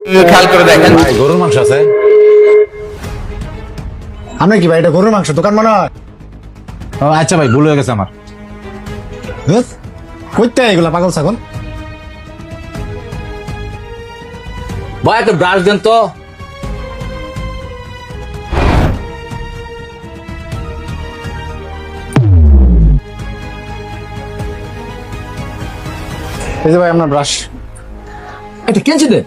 খেয়াল করে দেখেন ভাই গরুর মাংস আছে? আমরা কি ভাই এটা গরুর মাংস দোকান মনে হয়? ও আচ্ছা ভাই, ভুল হয়ে গেছে আমার। ধুৎ, কইতে এগুলা পাগল ছাগল। ভাই একটা ব্রাশ দেন তো। এই যে ভাই আপনার ব্রাশ। একটা কেঞ্চি দেন।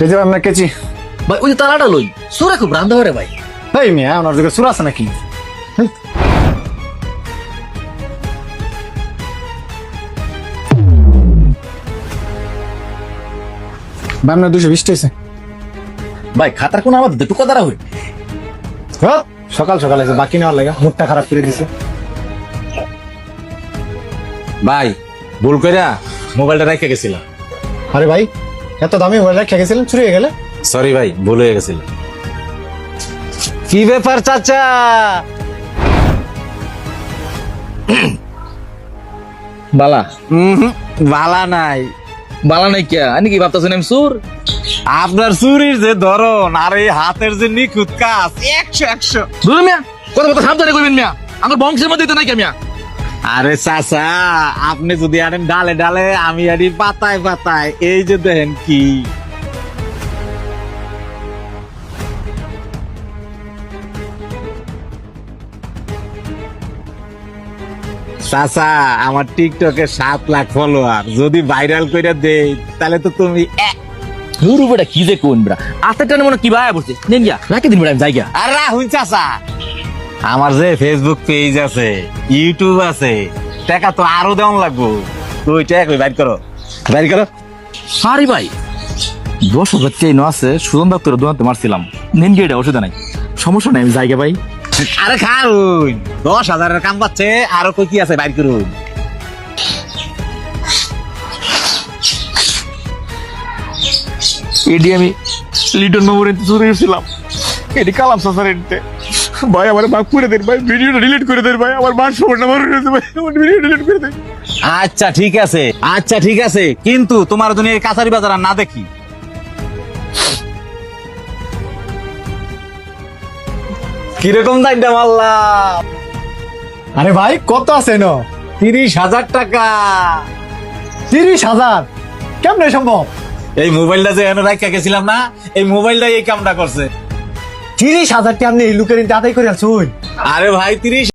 এই যে ভাই আপনার কেচি। ভাই ওই যে তালাটা লই, সুরা খুব রান্ধা করে ভাই। এই মিয়া ওনার দিকে সুর আছে নাকি? হেই। ভাই আপনার 220 টাকা। ভাই খাতার কোন আমার টুকা দ্বারা হই। হ্যাঁ, সকাল সকাল এসে বাকি নেওয়ার লাগে মুখটা খারাপ করে দিছে। ভাই ভুল কইরা মোবাইলটা রেখে গেছিলাম। আরে ভাই এত দামি মোবাইল রেখে গেছিলেন, চুরি হয়ে গেলে? সরি ভাই, ভুল হয়ে গেছিল। কি ব্যাপার চাচা? বালা বালা নাই। বালা নাই কে? আমি কি ভাবতেছেন আমি সুর? আপনার চুরির যে ধরন আর এই হাতের যে নিখুঁত কাজ, 100 বুঝলেন মিয়া? কথা কথা সাবধানে কইবেন মিয়া, আমার বংশের মধ্যে তো নাই কে মিয়া। আরে চাচা, আপনি যদি আনেন ডালে ডালে, আমি আনি পাতায় পাতায়। এই যে দেখেন কি চাচা, আমার টিকটকে 7 লাখ ফলোয়ার। যদি ভাইরাল করে দেই তাহলে তো তুমি হুরু বেটা কি যে কোন বেটা আতে টানে মনে কি ভাই বলছে নেন গিয়া রাখি দিন বেটা আমি যাই গিয়া। আর রাহুল চাচা, আমার যে ফেসবুক পেজ আছে, ইউটিউব আছে, টাকা তো আরো দেওয়ান লাগবো। তুই টাকা কই বাইর করো, বাইর করো। সারি ভাই 10,000 চেইন আছে, সুজন ডাক্তারের দোকানতে মারছিলাম। নেন গিয়া এটা অসুবিধা নাই, সমস্যা নাই আমি যাই গিয়া ভাই। আরে খাউন, 10,000-এর কাম পাচ্ছে, আরো কই কি আছে বাইর করুন। এডি আমি লিটন বাবুর এতে চলে গেছিলাম, এডি কালাম সাসার এতে। ভাই আমার মাফ করে দেন ভাই, ভিডিওটা ডিলিট করে দেন ভাই, আমার মান সম্মান আমার হয়ে গেছে ভাই, আমার ভিডিও ডিলিট করে দেন। আচ্ছা ঠিক আছে, আচ্ছা ঠিক আছে, কিন্তু তোমার জন্য এই কাছারি বাজার আর না দেখি। কিরকম দাইটা মারলাম? আরে ভাই কত আছে ন? 30,000 টাকা। 30,000 কেমনে সম্ভব? এই মোবাইলটা যে এনে রাখা গেছিলাম না, এই মোবাইলটাই এই কামটা করছে। 30,000 টি আপনি এই লুকের আদায় করে আছেন? আরে ভাই 30